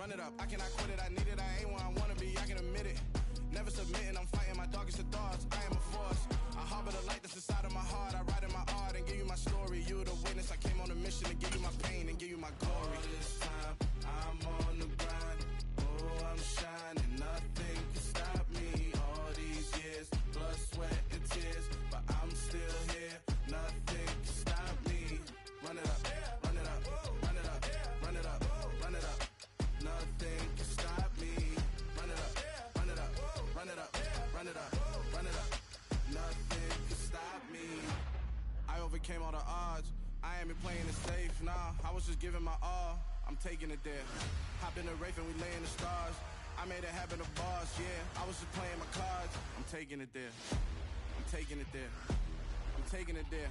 Run it up, I cannot quit it, I need it, I ain't where I wanna be, I can admit it. Never submitting, I'm fighting my darkest of thoughts, I am a force. I harbor the light that's inside of my heart, I write in my art and give you my story. You the witness, I came on a mission to give you my pain and give you my glory. All this time, I'm on the grind, oh, I'm shining, nothing can stop me. All these years, blood, sweat, and tears, but I'm still here, nothing can stop me. Run it up, run it up, run it up, run it up, run it up. Nothing can stop me. Run it up, run it up, run it up, run it up, run it up. Nothing can stop me. I overcame all the odds. I ain't been playing it safe, nah. I was just giving my all. I'm taking it there. Hop in the Wraith and we lay in the stars. I made it happen to bars, yeah. I was just playing my cards. I'm taking it there. I'm taking it there. I'm taking it there.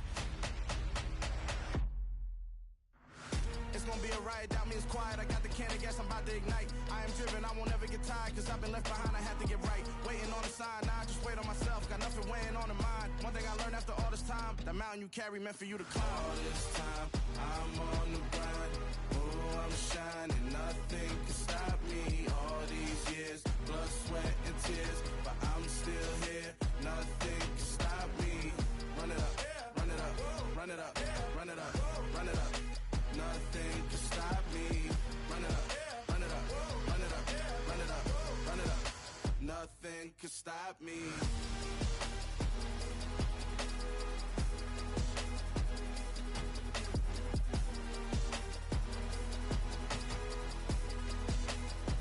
It's gonna be a riot, doubt me it's quiet. I got the can of gas, I'm about to ignite. I am driven, I won't ever get tired, cause I've been left behind, I have to get right. Waiting on a sign, now I just wait on myself. Got nothing weighing on the mind. One thing I learned after all this time, the mountain you carry meant for you to climb. All this time, I'm on the grind. Oh, I'm shining, nothing can stop me. All these years, blood, sweat, and tears, but I'm still here, nothing can stop me. Run it up, run it up, run it up, run it up, run it up. Nothing can stop me. Run it up, run it up, run it up, run it up, run it up. Nothing can stop me.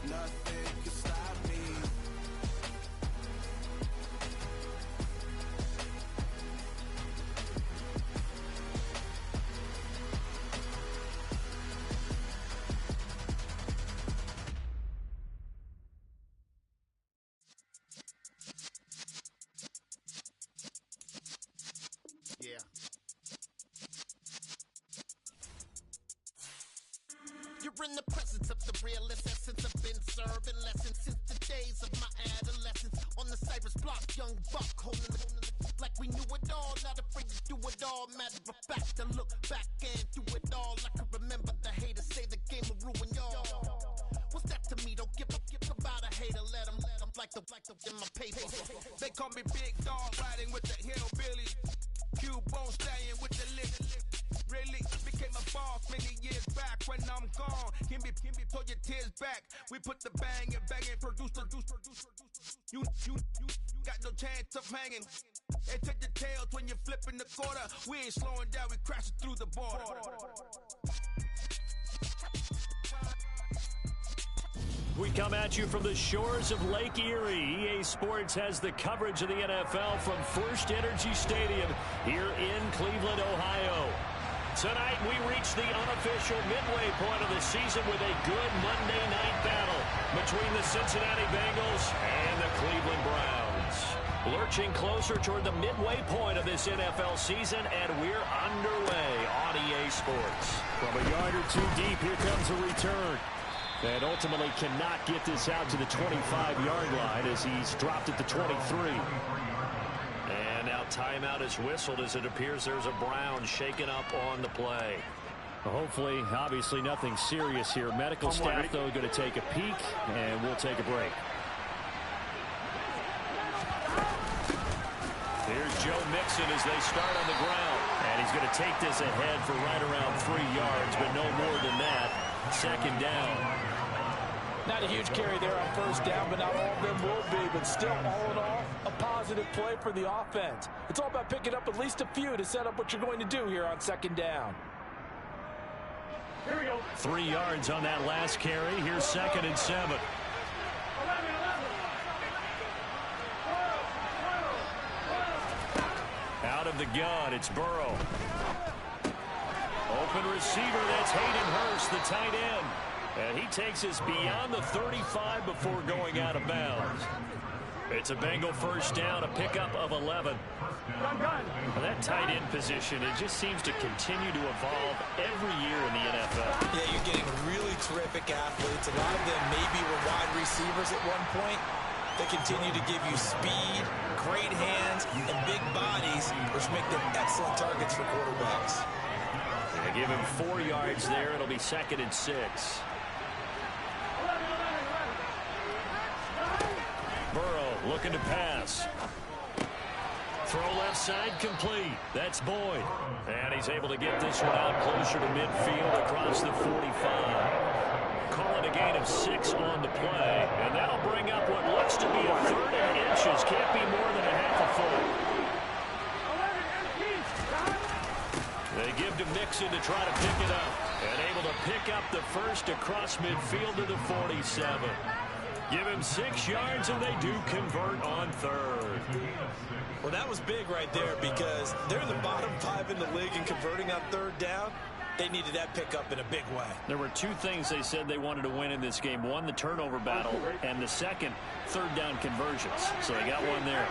Nothing can stop me. Yeah. You're in the presence of the realest essence. I've been serving lessons since the days of my adolescence. On the Cypress block, young buck holding it like we knew it all. Not afraid to do it all. Matter of fact, to look back and do it all. I can remember the haters say the game will ruin y'all. What's that to me? Don't give about a hater. Let them like the in my paper. They call me Big Dog, riding with the hillbillies. Q-Bone staying with the lick. Really became a boss many years back. When I'm gone, give me, pull your tears back. We put the bang and produce. You got no chance of hanging. And take the tails when you're flipping the quarter. We ain't slowing down, we crashing through the border. We come at you from the shores of Lake Erie. EA Sports has the coverage of the NFL from First Energy Stadium here in Cleveland, Ohio. Tonight, we reach the unofficial midway point of the season with a good Monday night battle between the Cincinnati Bengals and the Cleveland Browns. Lurching closer toward the midway point of this NFL season, and we're underway on EA Sports. From a yard or two deep, here comes a return. And ultimately cannot get this out to the 25-yard line as he's dropped at the 23. And now timeout is whistled as it appears there's a Brown shaken up on the play. Hopefully, obviously nothing serious here. Medical staff, though, going to take a peek, and we'll take a break. Here's Joe Mixon as they start on the ground. And he's going to take this ahead for right around 3 yards, but no more than that. Second down. Not a huge carry there on first down, but not all of them will be. But still, all in all, a positive play for the offense. It's all about picking up at least a few to set up what you're going to do here on second down. Here we go. 3 yards on that last carry. Here's 2nd and 7. Out of the gun, it's Burrow. Open receiver, that's Hayden Hurst, the tight end. And he takes us beyond the 35 before going out of bounds. It's a Bengal first down, a pickup of 11. Well, that tight end position, it just seems to continue to evolve every year in the NFL. Yeah, you're getting really terrific athletes. A lot of them maybe were wide receivers at one point. They continue to give you speed, great hands, and big bodies, which make them excellent targets for quarterbacks. They give him 4 yards there. It'll be 2nd and 6. looking to pass. Throw left side complete. That's Boyd. And he's able to get this one out closer to midfield across the 45. Call it a gain of 6 on the play. And that'll bring up what looks to be a 3rd and inches. Can't be more than a half a foot. They give to Mixon to try to pick it up. And able to pick up the first across midfield to the 47. Give him 6 yards, and they do convert on 3rd. Well, that was big right there because they're in the bottom 5 in the league and converting on 3rd down. They needed that pickup in a big way. There were 2 things they said they wanted to win in this game. One, the turnover battle, and the second, 3rd down conversions. So they got one there.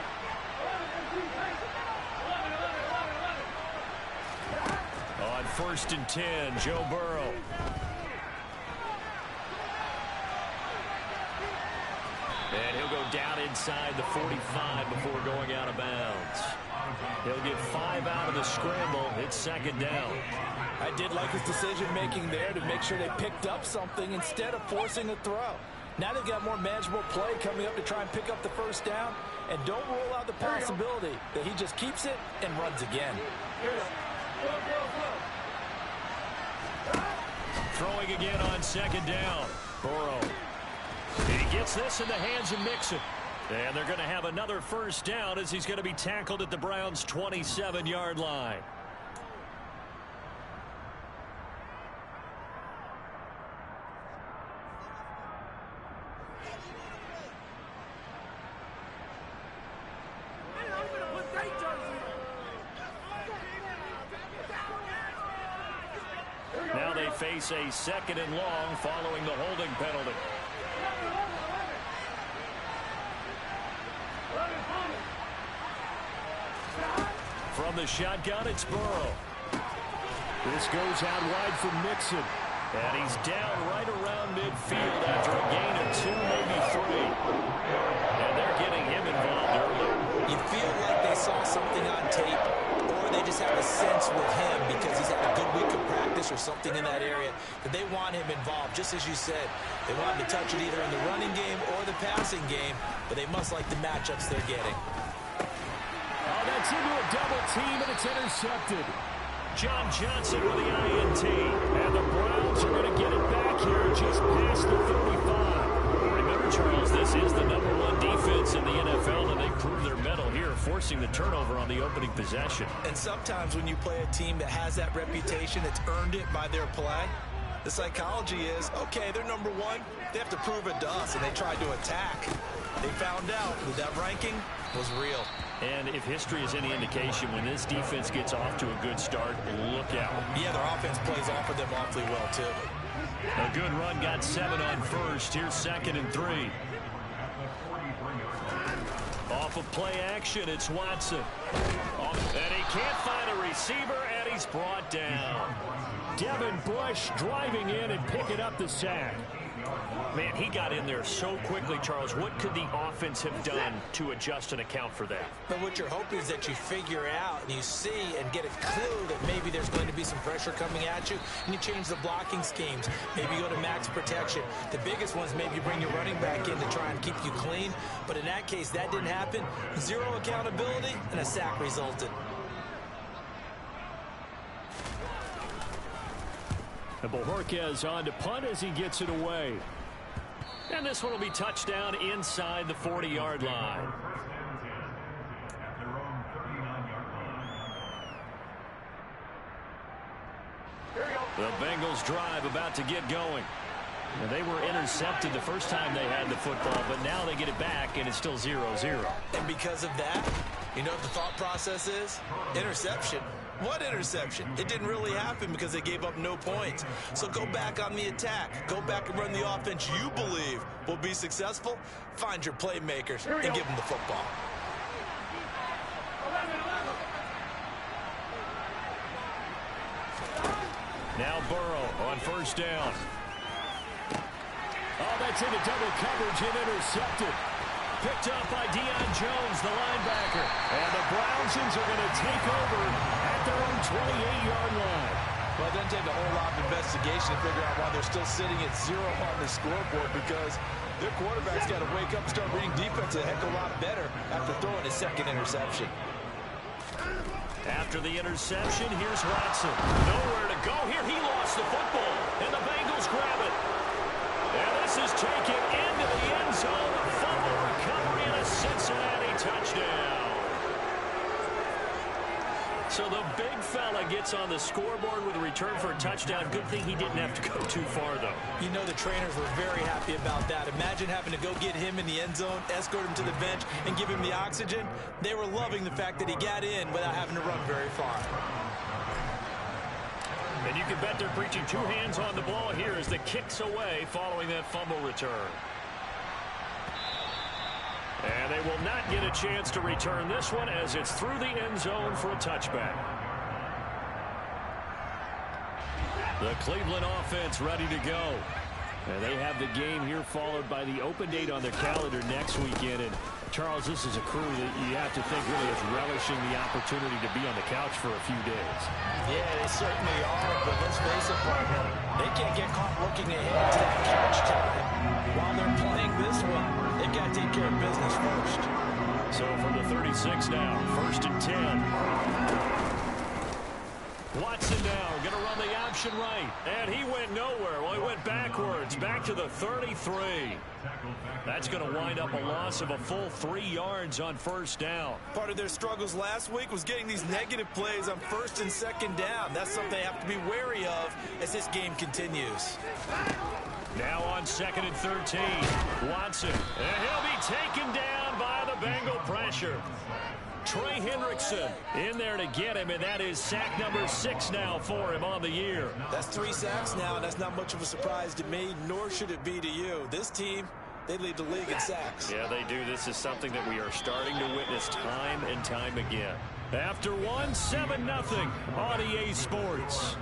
On 1st and 10, Joe Burrow. And he'll go down inside the 45 before going out of bounds. He'll get 5 out of the scramble. It's 2nd down. I did like his decision-making there to make sure they picked up something instead of forcing a throw. Now they've got more manageable play coming up to try and pick up the 1st down. And don't rule out the possibility that he just keeps it and runs again. Throwing again on 2nd down. Burrow. He gets this in the hands of Mixon. And they're going to have another 1st down as he's going to be tackled at the Browns' 27-yard line. Now they face a 2nd and long following the holding penalty. From the shotgun, it's Burrow. This goes out wide for Mixon. And he's down right around midfield after a gain of 2, maybe 3. And they're getting him involved early. You feel like they saw something on tape, or they just have a sense with him because he's had a good week of practice or something in that area that they want him involved. Just as you said, they want him to touch it either in the running game or the passing game, but they must like the matchups they're getting. Oh, that's into a double team, and it's intercepted. John Johnson with the INT. And the Browns are going to get it back here just past the 35. Remember, Charles, this is the #1 defense in the NFL, and they prove their mettle here, forcing the turnover on the opening possession. And sometimes when you play a team that has that reputation, that's earned it by their play, the psychology is, okay, they're #1. They have to prove it to us, and they tried to attack. They found out that ranking was real. And if history is any indication, when this defense gets off to a good start, look out. Yeah, their offense plays off of them awfully well, too. A good run got 7 on 1st. Here's 2nd and 3. Off of play action, it's Watson. And he can't find a receiver, and he's brought down. Devin Bush driving in and picking up the sack. Man, he got in there so quickly, Charles. What could the offense have done to adjust and account for that? But what you're hoping is that you figure out and you see and get a clue that maybe there's going to be some pressure coming at you, and you change the blocking schemes. Maybe you go to max protection. The biggest ones, maybe you bring your running back in to try and keep you clean. But in that case, that didn't happen. 0 accountability, and a sack resulted. And Bojorquez on to punt as he gets it away. And this one will be touchdown inside the 40-yard line. The Bengals drive about to get going. And they were intercepted the first time they had the football, but now they get it back, and it's still 0-0. And because of that, you know what the thought process is? Interception. What interception? It didn't really happen because they gave up no points. So go back on the attack. Go back and run the offense you believe will be successful. Find your playmakers and give them the football. Now Burrow on 1st down. Oh, that's into double coverage and intercepted. Picked up by Deion Jones, the linebacker. And the Browns are going to take over at their own 28-yard line. Well, it doesn't take a whole lot of investigation to figure out why they're still sitting at 0 on the scoreboard, because their quarterback's got to wake up and start reading defense a heck of a lot better after throwing his second interception. After the interception, here's Watson. Nowhere to go here. He lost the football, and the Bengals grab it. And this is taken into the end zone. A fumble recovery and a Cincinnati touchdown. So the big fella gets on the scoreboard with a return for a touchdown. Good thing he didn't have to go too far, though. You know the trainers were very happy about that. Imagine having to go get him in the end zone, escort him to the bench, and give him the oxygen. They were loving the fact that he got in without having to run very far. And you can bet they're preaching two hands on the ball here as the kick's away following that fumble return. And they will not get a chance to return this one as it's through the end zone for a touchback. The Cleveland offense ready to go. And they have the game here followed by the open date on their calendar next weekend. And Charles, this is a crew that you have to think really is relishing the opportunity to be on the couch for a few days. Yeah, they certainly are, but let's face it, partner, they can't get caught looking ahead to that couch time while they're playing this one. They've got to take care of business first. So from the 36 now, 1st and 10. Watson now going to run the option right, and he went nowhere. Well, he went backwards, back to the 33. That's going to wind up a loss of a full 3 yards on 1st down. Part of their struggles last week was getting these negative plays on 1st and 2nd down. That's something they have to be wary of as this game continues. Now on 2nd and 13, Watson, and he'll be taken down by the Bengal pressure. Trey Hendrickson in there to get him, and that is sack number 6 now for him on the year. That's 3 sacks now, and that's not much of a surprise to me, nor should it be to you. This team, they lead the league in sacks. Yeah, they do. This is something that we are starting to witness time and time again. After one, 7-0 on EA Sports.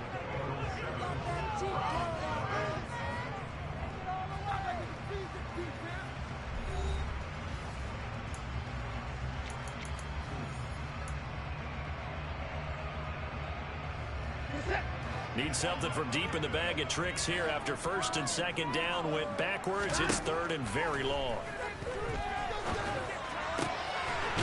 Need something from deep in the bag of tricks here after 1st and 2nd down went backwards. It's 3rd and very long.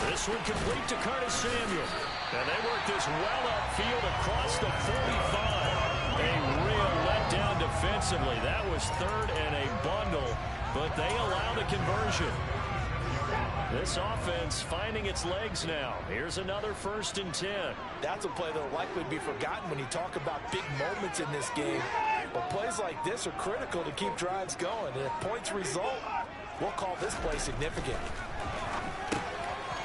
This one complete to Curtis Samuel. And they work this well upfield across the 45. A real letdown defensively. That was 3rd and a bundle, but they allow the conversion. This offense finding its legs now. Here's another 1st and 10. That's a play that will likely be forgotten when you talk about big moments in this game. But plays like this are critical to keep drives going. And if points result, we'll call this play significant.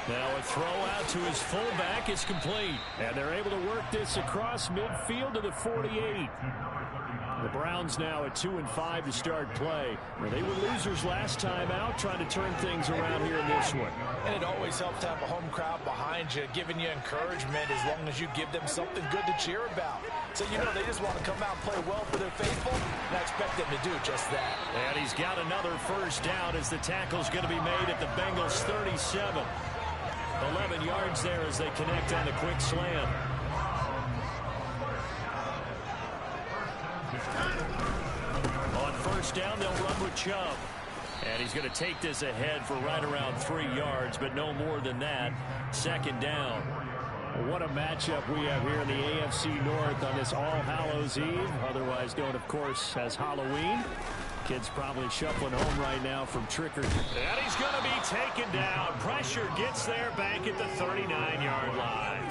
Now a throw out to his fullback is complete. And they're able to work this across midfield to the 48. The Browns now at 2-5 to start play. Well, they were losers last time out, trying to turn things around here in this one. And it always helps to have a home crowd behind you, giving you encouragement as long as you give them something good to cheer about. So you know they just want to come out and play well for their faithful, and I expect them to do just that. And he's got another 1st down as the tackle's going to be made at the Bengals 37. 11 yards there as they connect on the quick slam. On 1st down, they'll run with Chubb. And he's going to take this ahead for right around 3 yards, but no more than that. 2nd down. What a matchup we have here in the AFC North on this All Hallows Eve, otherwise known, of course, as Halloween. Kids probably shuffling home right now from trick-or-treat. And he's going to be taken down. Pressure gets there back at the 39-yard line.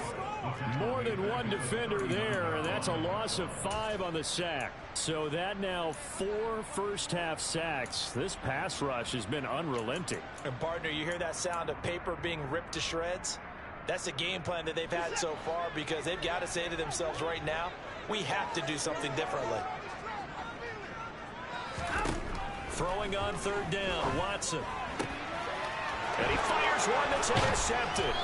More than one defender there, and that's a loss of 5 on the sack. So that now 4 first-half sacks. This pass rush has been unrelenting. And, partner, you hear that sound of paper being ripped to shreds? That's the game plan that they've had so far, because they've got to say to themselves right now, we have to do something differently. Throwing on 3rd down, Watson. And he fires one that's intercepted.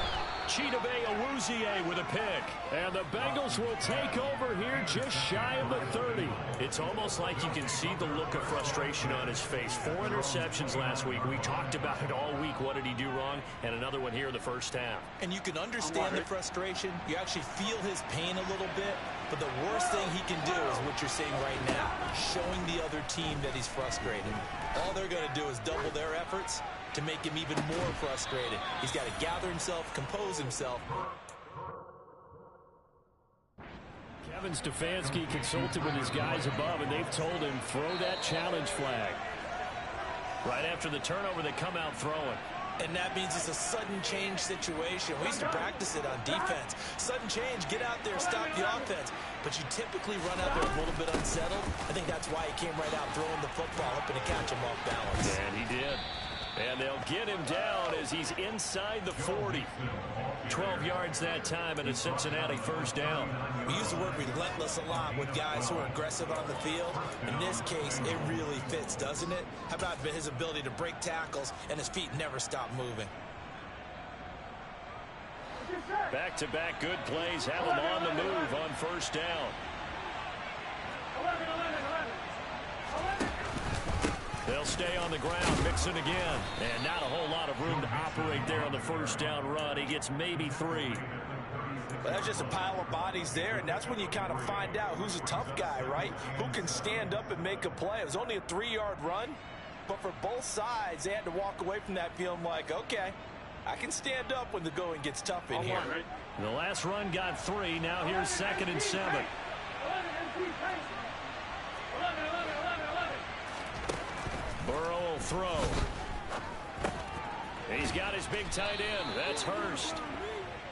Chidobe Awuzie with a pick. And the Bengals will take over here just shy of the 30. It's almost like you can see the look of frustration on his face. 4 interceptions last week. We talked about it all week. What did he do wrong? And another one here in the 1st half. And you can understand the frustration. You actually feel his pain a little bit. But the worst thing he can do is what you're seeing right now, showing the other team that he's frustrated. All they're going to do is double their efforts to make him even more frustrated. He's got to gather himself, compose himself. Kevin Stefanski consulted with his guys above, and they've told him, throw that challenge flag. Right after the turnover, they come out throwing. And that means it's a sudden change situation. We used to practice it on defense. Sudden change, get out there, stop the offense. But you typically run out there a little bit unsettled. I think that's why he came right out throwing the football, hoping to catch him off balance. And he did. And they'll get him down as he's inside the 40. 12 yards that time and a Cincinnati first down. We use the word relentless a lot with guys who are aggressive on the field. In this case, it really fits, doesn't it? How about his ability to break tackles and his feet never stop moving? Back-to-back good plays have him on the move on first down. They'll stay on the ground, Mixon again. And not a whole lot of room to operate there on the first down run. He gets maybe 3. But that's just a pile of bodies there, and that's when you kind of find out who's a tough guy, right? Who can stand up and make a play. It was only a 3-yard run, but for both sides, they had to walk away from that feeling like, okay, I can stand up when the going gets tough in here. The last run got 3. Now here's 2nd and 7. Burrow will throw. He's got his big tight end. That's Hurst.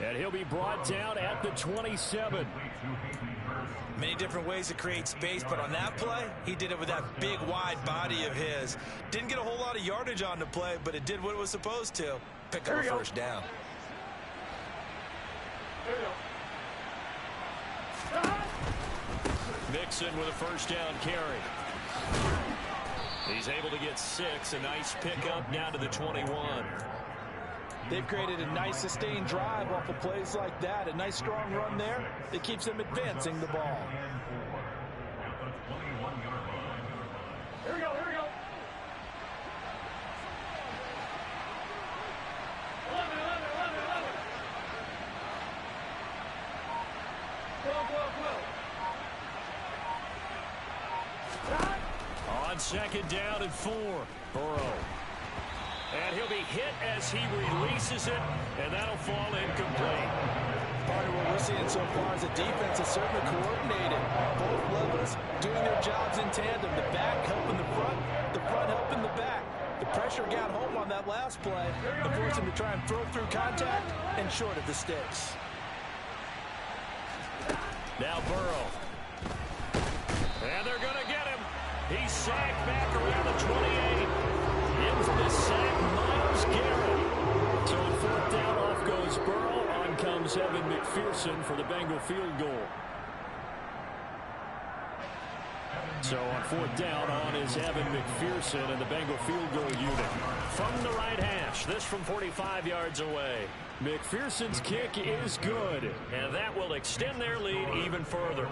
And he'll be brought down at the 27. Many different ways to create space, but on that play, he did it with that big, wide body of his. Didn't get a whole lot of yardage on the play, but it did what it was supposed to. Pick up a first down. Mixon with a first down carry. He's able to get 6. A nice pickup down to the 21. They've created a nice sustained drive off of plays like that. A nice strong run there that keeps them advancing the ball. Here we go, here we go. 11. 12. On 2nd down and 4. Burrow. And he'll be hit as he releases it, and that'll fall incomplete. Part of what we're seeing so far is the defense is certainly coordinated. Both levels doing their jobs in tandem. The back helping the front helping the back. The pressure got home on that last play and forced him to try and throw through contact and short of the sticks. Now Burrow. And they're going to get him. He's sacked back around the 28. Infamous sack, Myles Garrett. So on 4th down, off goes Burrow. On comes Evan McPherson for the Bengal field goal. So on 4th down, on is Evan McPherson and the Bengal field goal unit. From the right hash, this from 45 yards away. McPherson's kick is good, and that will extend their lead even further.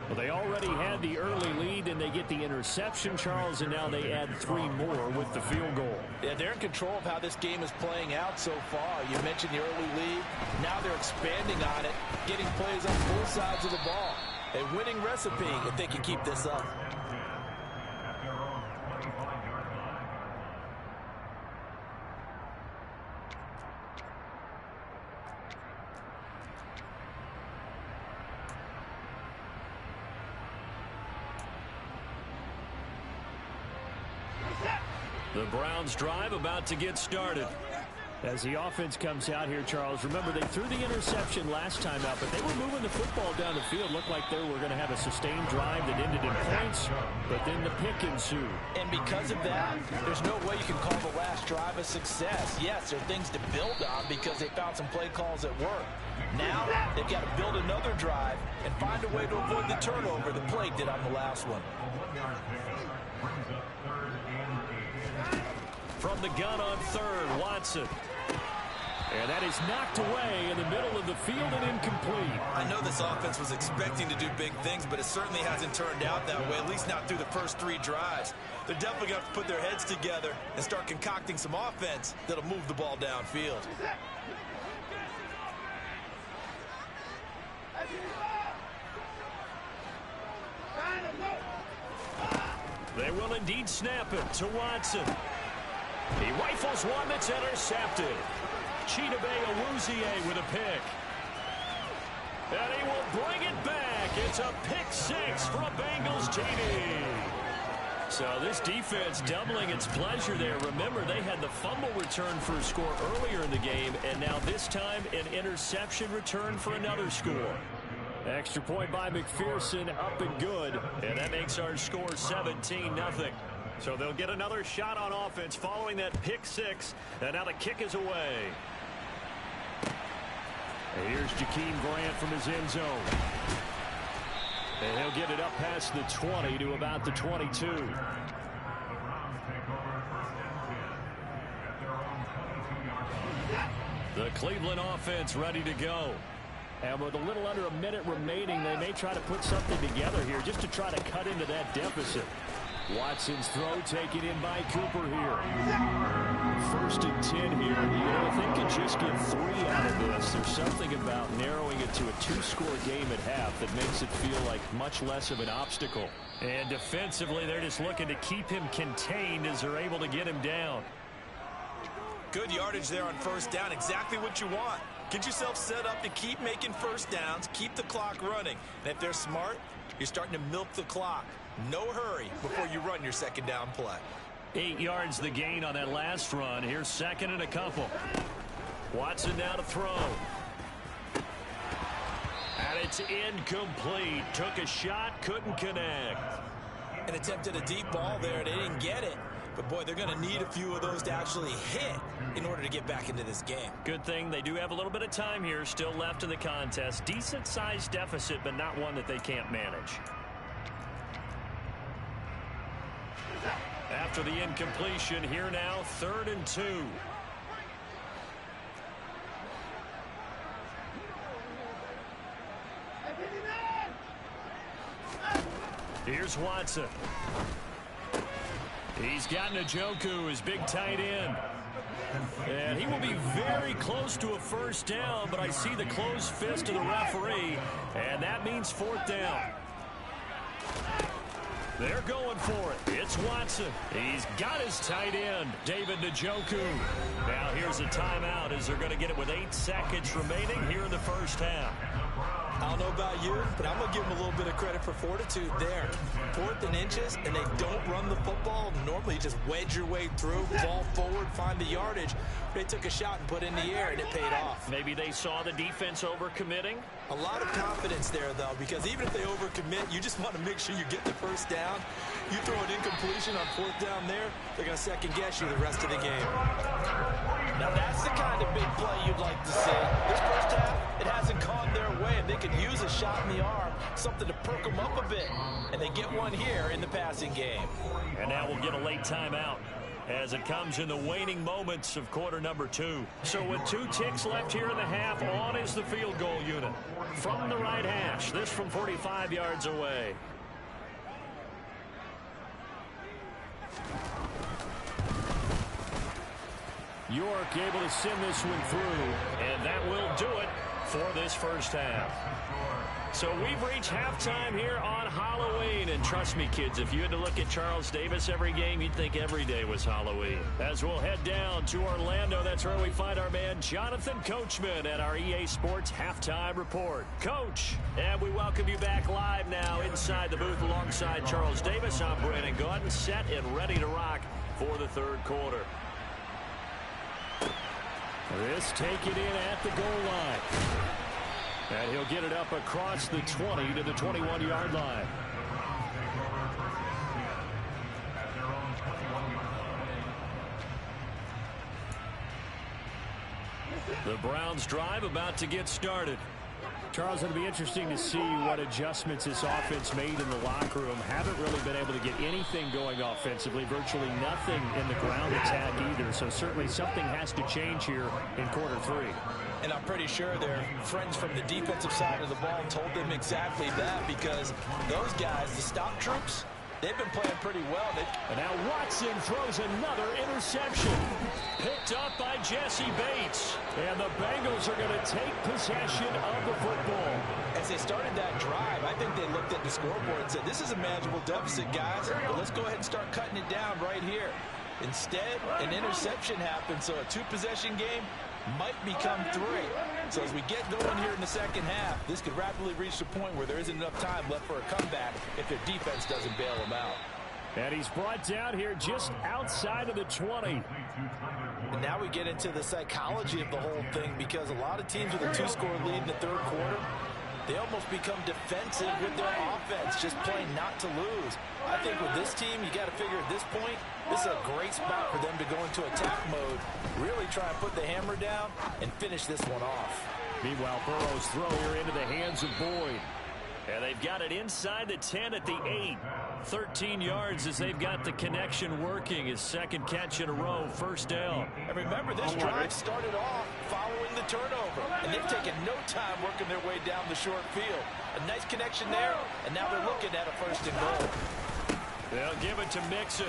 Well, they already had the early lead, and they get the interception, Charles, and now they add 3 more with the field goal. Yeah, they're in control of how this game is playing out so far. You mentioned the early lead. Now they're expanding on it, getting plays on both sides of the ball. A winning recipe if they can keep this up. The Browns drive about to get started. As the offense comes out here, Charles, remember they threw the interception last time out, but they were moving the football down the field. Looked like they were going to have a sustained drive that ended in points, but then the pick ensued. And because of that, there's no way you can call the last drive a success. Yes, there are things to build on because they found some play calls that work. Now, they've got to build another drive and find a way to avoid the turnover the play did on the last one. From the gun on 3rd, Watson. And that is knocked away in the middle of the field and incomplete. I know this offense was expecting to do big things, but it certainly hasn't turned out that way, at least not through the first 3 drives. They're definitely going to have to put their heads together and start concocting some offense that'll move the ball downfield. They will indeed snap it to Watson. He rifles one that's intercepted. Chidobe Awuzie with a pick. And he will bring it back. It's a pick six for a Bengals TD. So this defense doubling its pleasure there. Remember, they had the fumble return for a score earlier in the game, and now this time an interception return for another score. Extra point by McPherson, up and good, and that makes our score 17-0. So they'll get another shot on offense following that pick six, and now the kick is away. And here's Jakeem Grant from his end zone. And he'll get it up past the 20 to about the 22. The Cleveland offense ready to go. And with a little under a minute remaining, they may try to put something together here just to try to cut into that deficit. Watson's throw taken in by Cooper here. 1st and 10 here. If they could just get 3 out of this, there's something about narrowing it to a 2-score game at half that makes it feel like much less of an obstacle. And defensively, they're just looking to keep him contained as they're able to get him down. Good yardage there on 1st down. Exactly what you want. Get yourself set up to keep making 1st downs, keep the clock running. And if they're smart, you're starting to milk the clock. No hurry before you run your 2nd down play. 8 yards the gain on that last run. Here's 2nd and a couple. Watson now to throw. And it's incomplete. Took a shot, couldn't connect. And attempted a deep ball there. They didn't get it. But, boy, they're going to need a few of those to actually hit in order to get back into this game. Good thing they do have a little bit of time here still left in the contest. Decent-sized deficit, but not one that they can't manage. After the incompletion, here now, 3rd and 2. Here's Watson. He's got Njoku, his big tight end. And he will be very close to a 1st down, but I see the closed fist of the referee, and that means 4th down. They're going for it. It's Watson. He's got his tight end, David Njoku. Now here's a timeout as they're going to get it with 8 seconds remaining here in the 1st half. I don't know about you, but I'm going to give them a little bit of credit for fortitude there. 4th and inches, and they don't run the football. Normally you just wedge your way through, fall forward, find the yardage. They took a shot and put it in the air, and it paid off. Maybe they saw the defense overcommitting. A lot of confidence there, though, because even if they overcommit, you just want to make sure you get the 1st down. You throw an incompletion on 4th down there, they're going to second-guess you the rest of the game. Now that's the kind of big play you'd like to see. This 1st half, it hasn't gone their way, and they could use a shot in the arm, something to perk them up a bit. And they get one here in the passing game. And now we'll get a late timeout as it comes in the waning moments of quarter number 2. So with 2 ticks left here in the half, on is the field goal unit. From the right hash, this from 45 yards away. York able to send this one through, and that will do it for this 1st half. So we've reached halftime here on Halloween, and trust me, kids, if you had to look at Charles Davis every game, you'd think every day was Halloween. As we'll head down to Orlando, that's where we find our man Jonathan Coachman at our EA Sports Halftime Report. Coach, and we welcome you back live now inside the booth alongside Charles Davis. I'm Brandon Gordon, set and ready to rock for the 3rd quarter. This taken in at the goal line. And he'll get it up across the 20 to the 21-yard line. The Browns drive about to get started. Charles, it'll be interesting to see what adjustments this offense made in the locker room. Haven't really been able to get anything going offensively, virtually nothing in the ground attack either. So certainly something has to change here in quarter 3. And I'm pretty sure their friends from the defensive side of the ball told them exactly that, because those guys, the stop troops, They've been playing pretty well. And now Watson throws another interception. Picked up by Jesse Bates. And the Bengals are going to take possession of the football. As they started that drive, I think they looked at the scoreboard and said, this is a manageable deficit, guys, but let's go ahead and start cutting it down right here. Instead, an interception happened, so a two-possession game might become three. So as we get going here in the second half, this could rapidly reach the point where there isn't enough time left for a comeback if their defense doesn't bail them out. And he's brought down here just outside of the 20. And now we get into the psychology of the whole thing, because a lot of teams with a two-score lead in the third quarter, they almost become defensive with their offense, just playing not to lose. I think with this team, you got to figure at this point, this is a great spot for them to go into attack mode, really try and put the hammer down and finish this one off. Meanwhile, Burrow's throw here into the hands of Boyd. And they've got it inside the 10 at the 8. 13 yards as they've got the connection working. His second catch in a row, first down. And remember, this drive started off following the turnover, and they've taken no time working their way down the short field. A nice connection there, and now they're looking at a first and goal. They'll give it to Mixon.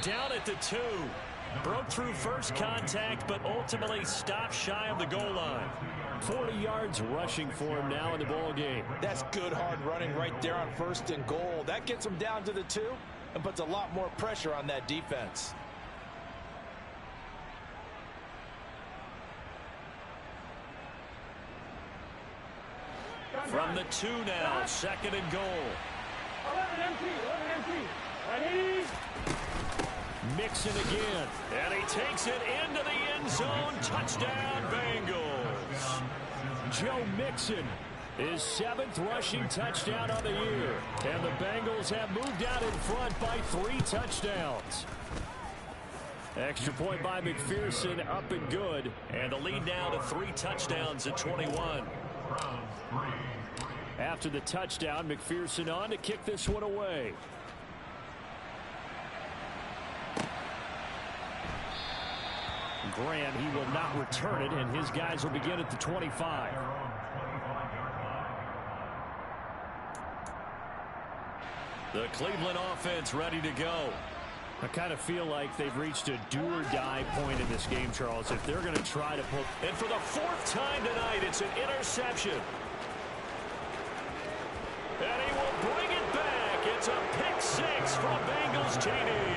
Down at the 2. Broke through first contact, but ultimately stopped shy of the goal line. 40 yards rushing for him now in the ball game. That's good hard running right there on first and goal. That gets him down to the 2 and puts a lot more pressure on that defense. From the 2 now, second and goal. 11 empty. Mixon again, and he takes it into the end zone. Touchdown, Bengals. Joe Mixon, his 7th rushing touchdown of the year. And the Bengals have moved out in front by 3 touchdowns. Extra point by McPherson, up and good. And the lead now to 3 touchdowns at 21. After the touchdown, McPherson on to kick this one away. Grant, he will not return it, and his guys will begin at the 25. The Cleveland offense ready to go. I kind of feel like they've reached a do-or-die point in this game, Charles. If they're going to try to pull... And for the 4th time tonight, it's an interception. And he will bring it back. It's a pick 6 from Bengals TD.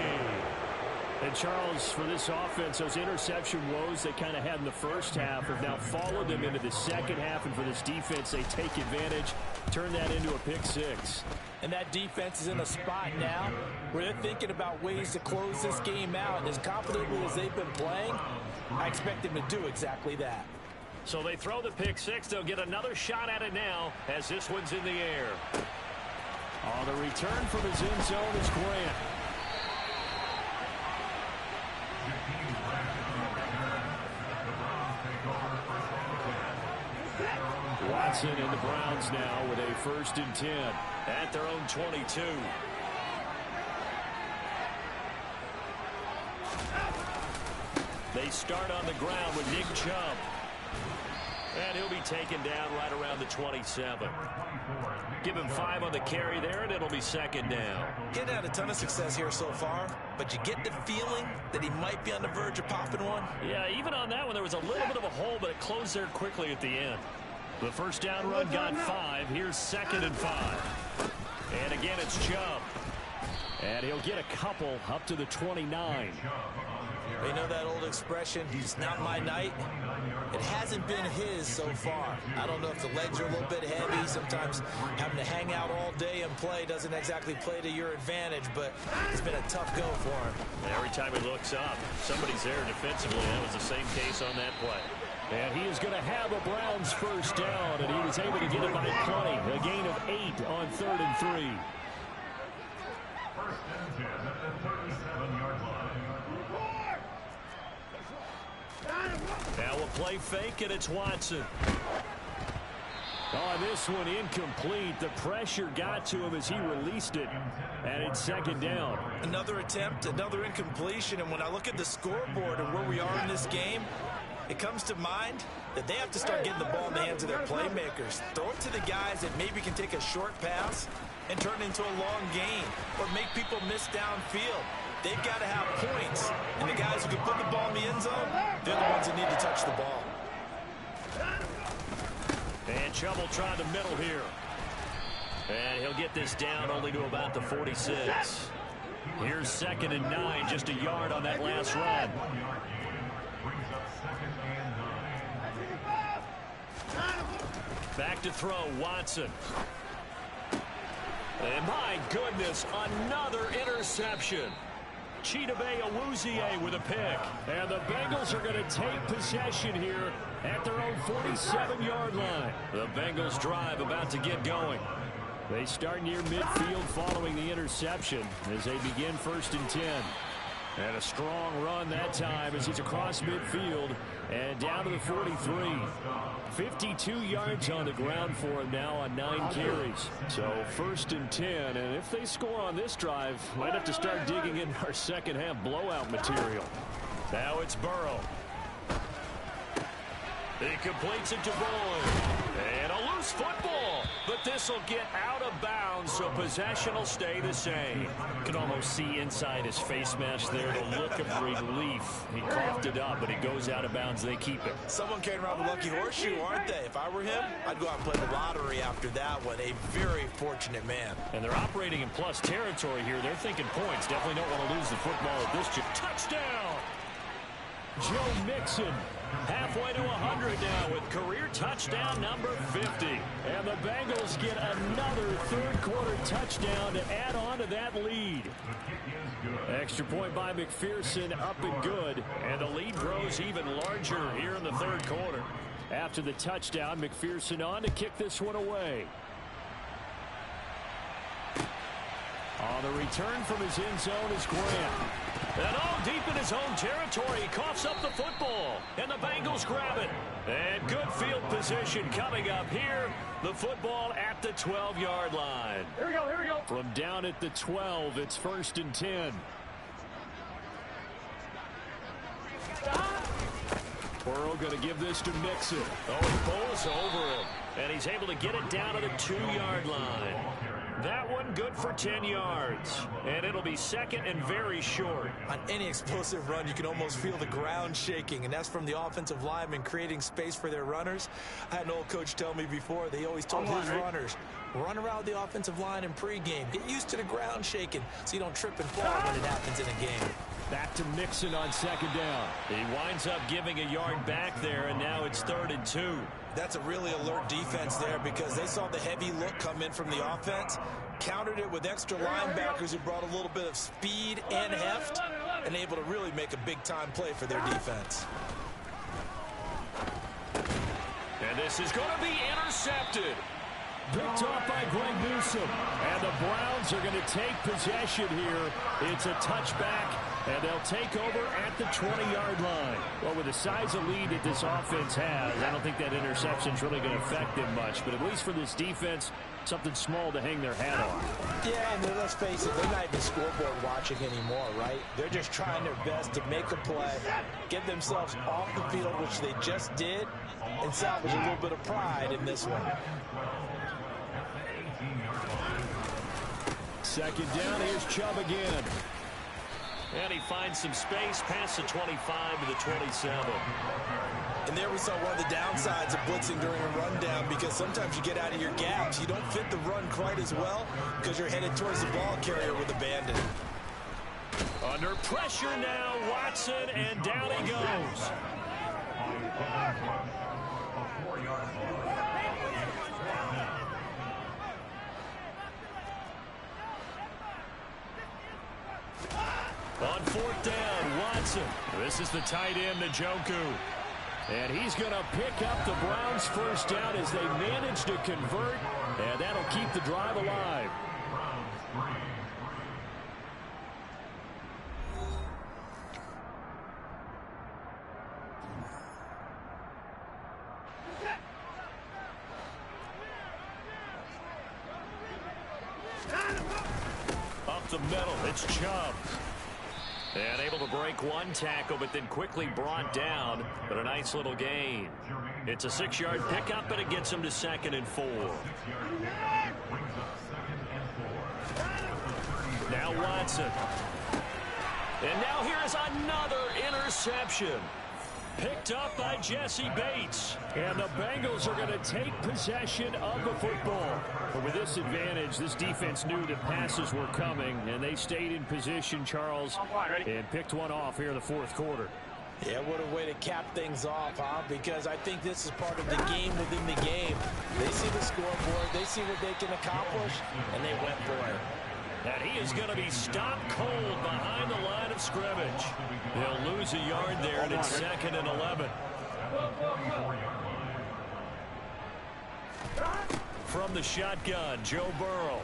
And, Charles, for this offense, those interception woes they kind of had in the first half have now followed them into the second half. And for this defense, they take advantage, turn that into a pick 6. And that defense is in a spot now where they're thinking about ways to close this game out. And as confidently as they've been playing, I expect them to do exactly that. So they throw the pick 6. They'll get another shot at it now as this one's in the air. On the return from his end zone is Grant. Watson and the Browns now with a 1st and 10 at their own 22. They start on the ground with Nick Chubb. And he'll be taken down right around the 27. Give him 5 on the carry there, and it'll be 2nd down. Getting had a ton of success here so far, but you get the feeling that he might be on the verge of popping one. Yeah, even on that one, there was a little bit of a hole, but it closed there quickly at the end. The first down run got 5. Here's 2nd and 5. And again, it's Chubb. And he'll get a couple up to the 29. You know that old expression, it's not my night? It hasn't been his so far. I don't know if the legs are a little bit heavy. Sometimes having to hang out all day and play doesn't exactly play to your advantage, but it's been a tough go for him. Every time he looks up, somebody's there defensively. That was the same case on that play. And he is going to have a Browns first down, and he was able to get it by plenty. A gain of 8 on 3rd and 3. First and 10 at the 37-yard line. Now a play fake, and it's Watson. Oh, this one incomplete. The pressure got to him as he released it, and it's 2nd down. Another attempt, another incompletion, and when I look at the scoreboard and where we are in this game, it comes to mind that they have to start getting the ball in the hands of their playmakers. Throw it to the guys that maybe can take a short pass and turn it into a long gain or make people miss downfield. They've got to have points, and the guys who can put the ball in the end zone, they're the ones that need to touch the ball. And Chubb will try the middle here. And he'll get this down only to about the 46. Here's 2nd and 9, just a yard on that last run. Back to throw, Watson. And my goodness, another interception. Chidobe Awuzie with a pick. And the Bengals are going to take possession here at their own 47-yard line. The Bengals drive about to get going. They start near midfield following the interception as they begin 1st and 10. And a strong run that time as he's across midfield and down to the 43. 52 yards on the ground for him now on 9 carries. So 1st and 10, and if they score on this drive, might have to start digging in our second half blowout material. Now it's Burrow. He completes it to Boyd. And a loose football. But this will get out of bounds, so possession will stay the same. You can almost see inside his face mask there the look of relief. He coughed it up, but it goes out of bounds. They keep it. Someone came around the lucky horseshoe, aren't they? If I were him, I'd go out and play the lottery after that one. A very fortunate man. And they're operating in plus territory here. They're thinking points. Definitely don't want to lose the football at this. Touchdown! Joe Mixon. Halfway to 100 now with career touchdown number 50. And the Bengals get another third-quarter touchdown to add on to that lead. Extra point by McPherson, up and good. And the lead grows even larger here in the third quarter. After the touchdown, McPherson on to kick this one away. On the return from his end zone is Grant. And all deep in his own territory, he coughs up the football. And the Bengals grab it. And good field position coming up here. The football at the 12-yard line. Here we go, here we go. From down at the 12, it's 1st and 10. Burrow going to give this to Mixon. Oh, he pulls over him. And he's able to get it down to the 2-yard line. That one good for 10 yards. And it'll be 2nd and very short. On any explosive run, you can almost feel the ground shaking, and that's from the offensive linemen creating space for their runners. I had an old coach tell me before, they always told his runners, run around the offensive line in pregame. Get used to the ground shaking so you don't trip and fall when it happens in a game. Back to Mixon on 2nd down. He winds up giving a yard back there, and now it's 3rd and 2. That's a really alert defense there because they saw the heavy look come in from the offense, countered it with extra linebackers who brought a little bit of speed and heft, and able to really make a big-time play for their defense. And this is going to be intercepted. Picked off by Greg Newsome. And the Browns are going to take possession here. It's a touchback, and they'll take over at the 20-yard line. Well, with the size of lead that this offense has, I don't think that interception's really going to affect them much. But at least for this defense, something small to hang their hat on. Yeah, and let's face it, they're not even scoreboard watching anymore, right? They're just trying their best to make a play, get themselves off the field, which they just did, and salvage a little bit of pride in this one. 2nd down, here's Chubb again. And he finds some space past the 25 to the 27. And there we saw one of the downsides of blitzing during a rundown, because sometimes you get out of your gaps. You don't fit the run quite as well because you're headed towards the ball carrier with abandon. Under pressure now, Watson, and down he goes. On 4th down, Watson. This is the tight end, Njoku. And he's going to pick up the Browns' 1st down as they manage to convert. And that'll keep the drive alive. Up the middle, it's Chubb. And able to break one tackle, but then quickly brought down. But a nice little gain. It's a 6-yard pickup, and it gets him to 2nd and 4. Now Watson. And now here is another interception. Picked up by Jesse Bates. And the Bengals are going to take possession of the football. But with this advantage, this defense knew that passes were coming, and they stayed in position, Charles, and picked one off here in the 4th quarter. Yeah, what a way to cap things off, huh? Because I think this is part of the game within the game. They see the scoreboard, they see what they can accomplish, and they went for it. And he is going to be stopped cold behind the line of scrimmage. They'll lose a yard there, and it's 2nd and 11. From the shotgun, Joe Burrow.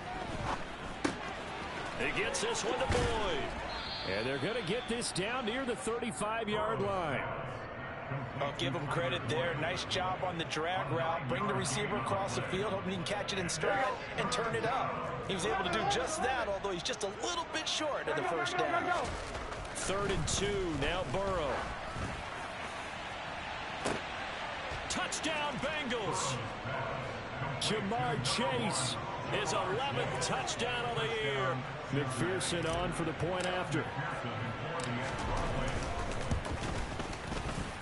He gets this one to Boyd. And they're going to get this down near the 35-yard line. I'll give him credit there. Nice job on the drag route. Bring the receiver across the field, hoping he can catch it in stride and turn it up. He was able to do just that, although he's just a little bit short of the first down. 3rd and 2, now Burrow. Touchdown, Bengals. Jamar Chase, his 11th touchdown of the year. McPherson on for the point after.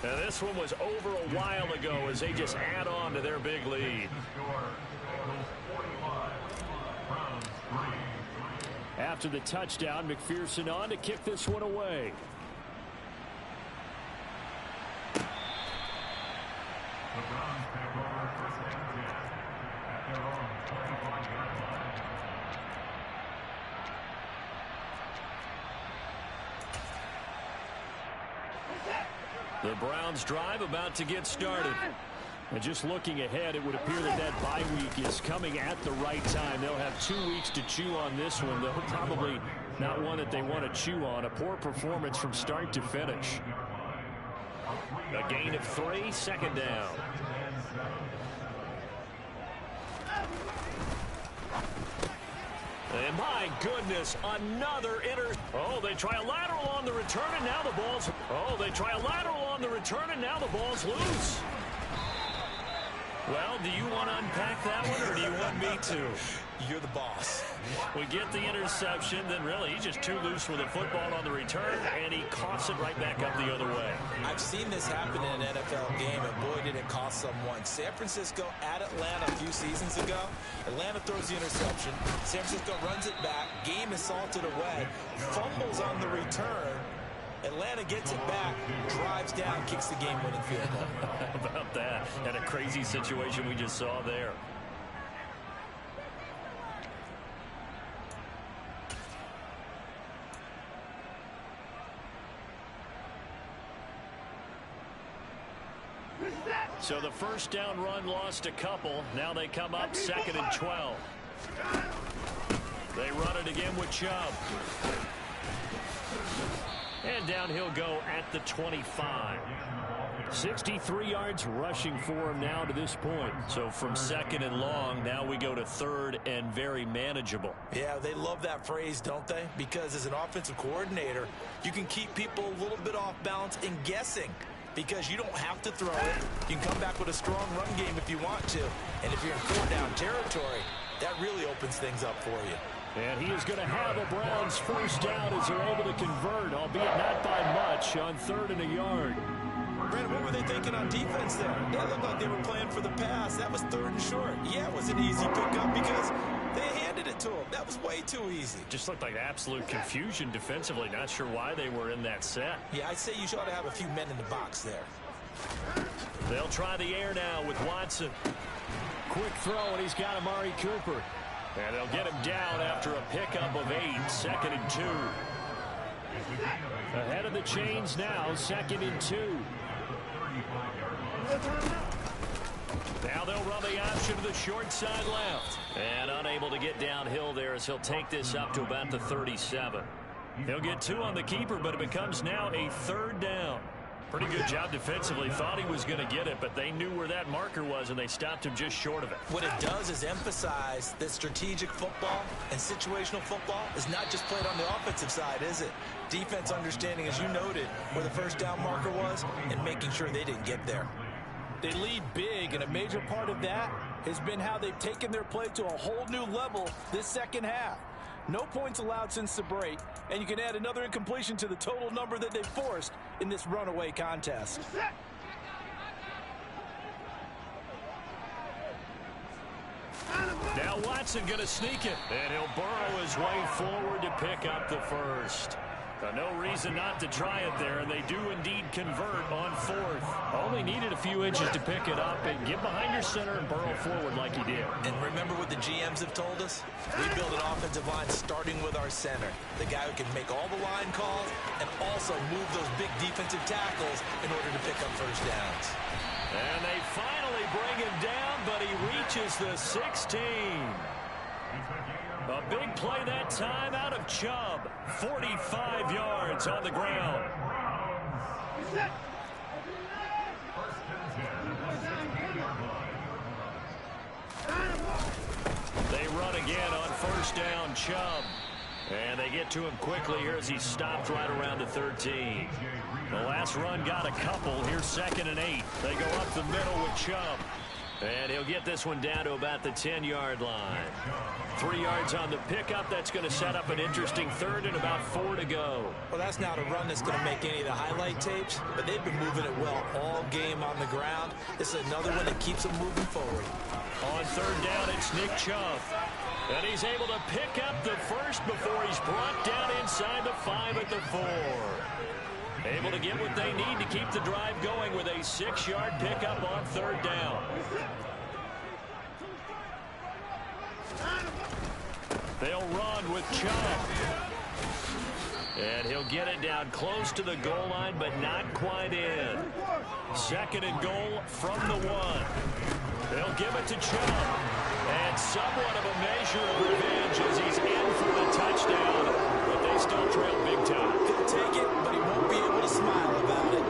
Now this one was over a while ago as they just add on to their big lead. After the touchdown, McPherson on to kick this one away. The Browns drive about to get started. And just looking ahead, it would appear that that bye week is coming at the right time. They'll have 2 weeks to chew on this one, though probably not one that they want to chew on. A poor performance from start to finish. A gain of 3, 2nd down. And my goodness, another Oh, they try a lateral on the return, and now the ball's... Oh, they try a lateral on the return, and now the ball's loose. Well, do you want to unpack that one, or do you want me to? You're the boss. We get the interception, then really he's just too loose with the football on the return, and he coughs it right back up the other way. I've seen this happen in an NFL game, and boy, did it cost someone. San Francisco at Atlanta a few seasons ago. Atlanta throws the interception. San Francisco runs it back. Game is salted away. Fumbles on the return. Atlanta gets it back, drives down, kicks the game-winning field goal. How about that? And a crazy situation we just saw there. So the first down run lost a couple. Now they come up 2nd and 12. They run it again with Chubb. And down he'll go at the 25. 63 yards rushing for him now to this point. So from 2nd and long, now we go to 3rd and very manageable. Yeah, they love that phrase, don't they? Because as an offensive coordinator, you can keep people a little bit off balance and guessing. Because you don't have to throw it. You can come back with a strong run game if you want to. And if you're in 4-down territory, that really opens things up for you. And he is going to have a Browns first down as they're able to convert, albeit not by much, on 3rd and a yard. Brandon, what were they thinking on defense there? That looked like they were playing for the pass. That was 3rd and short. Yeah, it was an easy pickup because they handed it to him. That was way too easy. Just looked like absolute confusion defensively. Not sure why they were in that set. Yeah, I'd say you ought to have a few men in the box there. They'll try the air now with Watson. Quick throw, and he's got Amari Cooper. And they'll get him down after a pickup of 8, 2nd and 2. Ahead of the chains now, 2nd and 2. Now they'll run the option to the short side left. And unable to get downhill there as he'll take this up to about the 37. He'll get 2 on the keeper, but it becomes now a 3rd down. Pretty good job defensively. Thought he was going to get it, but they knew where that marker was, and they stopped him just short of it. What it does is emphasize that strategic football and situational football is not just played on the offensive side, is it? Defense understanding, as you noted, where the first down marker was and making sure they didn't get there. They lead big, and a major part of that has been how they've taken their play to a whole new level this second half. No points allowed since the break, and you can add another incompletion to the total number that they forced in this runaway contest. Now Watson going to sneak it, and he'll burrow his way forward to pick up the first. No reason not to try it there, and they do indeed convert on fourth. Only needed a few inches to pick it up and get behind your center and burrow forward like he did. And remember what the GMs have told us? We build an offensive line starting with our center, the guy who can make all the line calls and also move those big defensive tackles in order to pick up first downs. And they finally bring him down, but he reaches the 16. A big play that time out of Chubb. 45 yards on the ground. They run again on first down, Chubb. And they get to him quickly here as he stopped right around the 13. The last run got a couple. Here's 2nd and 8. They go up the middle with Chubb. And he'll get this one down to about the 10-yard line. 3 yards on the pickup. That's going to set up an interesting third and about 4 to go. Well, that's not a run that's going to make any of the highlight tapes, but they've been moving it well all game on the ground. This is another one that keeps them moving forward. On third down, it's Nick Chubb. And he's able to pick up the first before he's brought down inside the 5 at the 4. Able to get what they need to keep the drive going with a 6-yard pickup on third down. They'll run with Chubb. And he'll get it down close to the goal line, but not quite in. 2nd and goal from the 1. They'll give it to Chubb. And somewhat of a measure of revenge as he's in for the touchdown. But they still trail big time. He'll take it, but he won't be able to smile about it.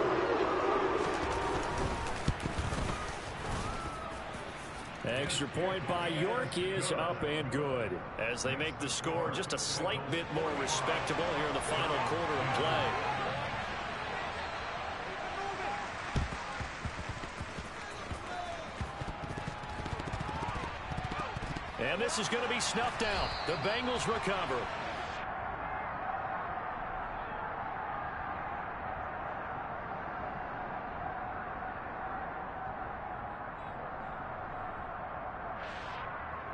Extra point by York is up and good as they make the score just a slight bit more respectable here in the final quarter of play. And this is going to be snuffed out. The Bengals recover.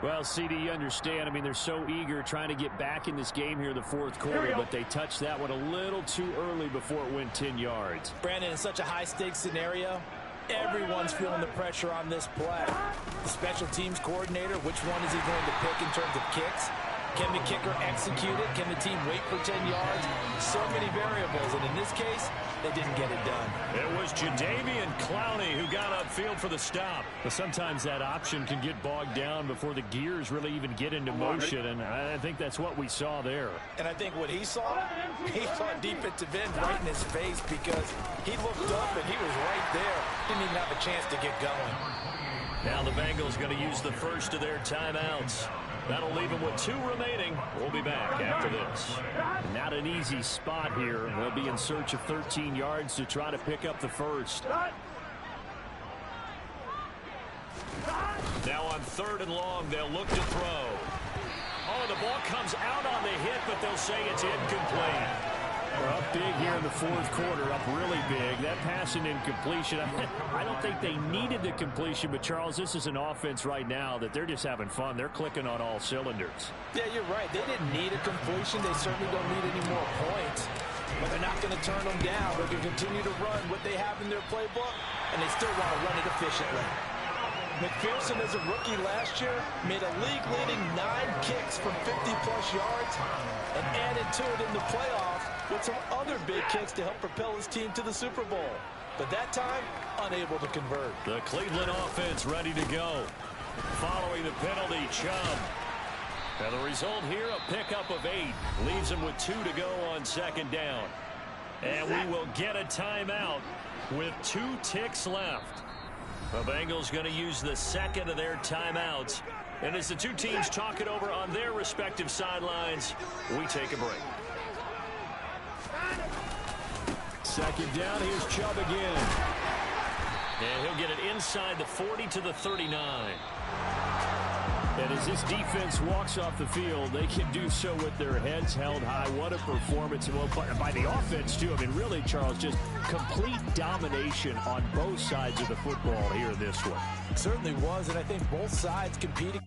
Well, CD, you understand. I mean, they're so eager trying to get back in this game here in the fourth quarter, but they touched that one a little too early before it went 10 yards. Brandon, in such a high-stakes scenario, everyone's feeling the pressure on this play. The special teams coordinator, which one is he going to pick in terms of kicks? Can the kicker execute it? Can the team wait for 10 yards? So many variables, and in this case, they didn't get it done. It was Jadeveon Clowney who got upfield for the stop. But sometimes that option can get bogged down before the gears really even get into motion, and I think that's what we saw there. And I think what he saw defensive end right in his face because he looked up and he was right there. Didn't even have a chance to get going. Now the Bengals going to use the first of their timeouts. That'll leave them with 2 remaining. We'll be back after this. Not an easy spot here. They'll be in search of 13 yards to try to pick up the first. Now on 3rd and long, they'll look to throw. Oh, the ball comes out on the hit, but they'll say it's incomplete. They're up big here in the fourth quarter, up really big. That pass and incompletion, I don't think they needed the completion, but Charles, this is an offense right now that they're just having fun. They're clicking on all cylinders. Yeah, you're right. They didn't need a completion. They certainly don't need any more points. But they're not going to turn them down. They're going to continue to run what they have in their playbook, and they still want to run it efficiently. McPherson, as a rookie last year, made a league-leading 9 kicks from 50-plus yards and added to it in the playoffs with some other big kicks to help propel his team to the Super Bowl. But that time, unable to convert. The Cleveland offense ready to go. Following the penalty, Chubb. Now the result here, a pickup of 8. Leaves him with 2 to go on 2nd down. And we will get a timeout with 2 ticks left. The Bengals going to use the second of their timeouts. And as the two teams talk it over on their respective sidelines, we take a break. Second down, here's Chubb again. And he'll get it inside the 40 to the 39. And as this defense walks off the field, they can do so with their heads held high. What a performance by the offense, too. I mean, really, Charles, just complete domination on both sides of the football here in this one. It certainly was, and I think both sides competing.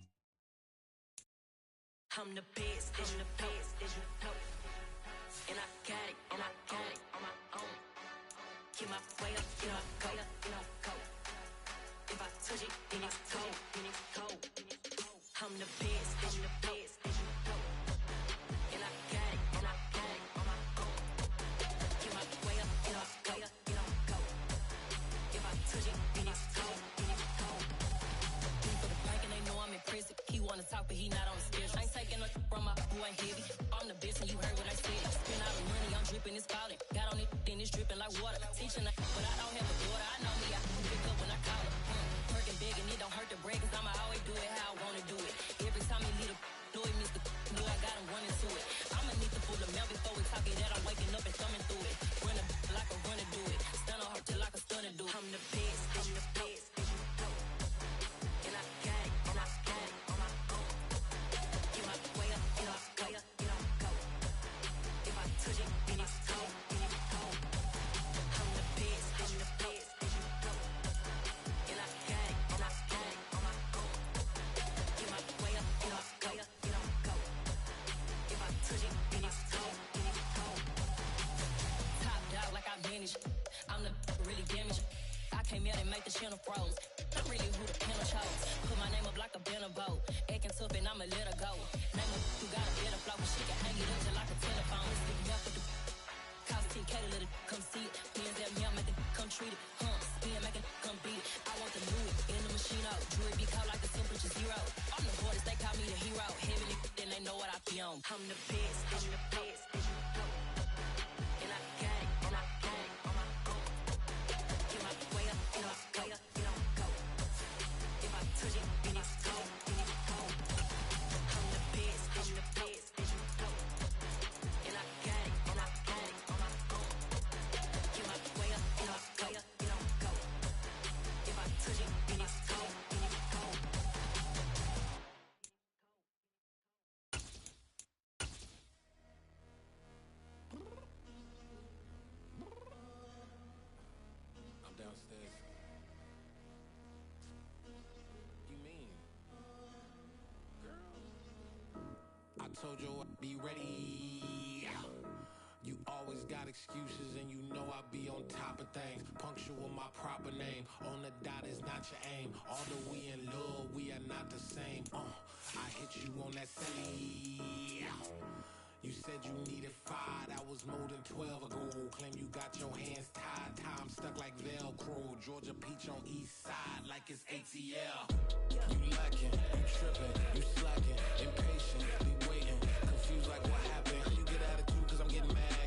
I'm the best, and I got it, on my own. Get my way up, go. If I touch it, then it's cold. I'm the best, and I got it, on my own. Get my way up, go. If I touch it, then it's cold. For the bank and they know I'm in prison. He wanna talk, but he not on the schedule. I ain't taking no from my boy heavy. I'm the best, and you heard what I said. Spend all the money, I'm dripping, it's falling. Got on it, then it's dripping like water. Teaching, but I don't have a daughter. I know me, I can pick up when I call her. Working big, and it don't hurt to break, 'cause I'ma always do it how I wanna do it. Every time he lead a know he missed the know I got him running to it. I'ma need to pull the mail before we talk it that I'm waking up and thumbing through it. Run a like a runner do it. Stun on her till like a stunner do. I'm the best, and I got it, on my own. Get my way up, go. If I touch it, then it's cold. I'm the best, and I got it, on my own. Get my way up, go. If I touch it, then it's cold. Top dog like I vanished. I'm the really damaged. I came out and make the channel froze. I'm really who the panel chose. Put my name up like a banner boat. Acting tough and I'ma let her go. Name her who got a better flow. She can hang it up just like a telephone. Stick me up with the cost 10K to let it come see it. Hands at me, I make it come treat it. Spin, make it come beat it. I want the new it in the machine out. Jewelry be cold like the temperature 0. I'm the boys, they call me the hero. Heavy then they know what I be on. I'm the best, and I got it, on my own. Get my way up, go. If I touch it, then it's cold. I'm the best, and I got it, on my own. Get my way up, go. If I touch it, then it's cold. I'm downstairs. You mean? Girl, I told you I'd be ready. You always got excuses and you know I be on top of things. Punctual my proper name. On the dot is not your aim. Although we in love, we are not the same. I hit you on that city. You said you needed 5, that was more than 12 ago. Claim you got your hands tied, time stuck like Velcro. Georgia Peach on east side like it's ATL. You lacking, you tripping, you slacking, impatient, be waiting, confused like what happened. You get attitude 'cause I'm getting mad.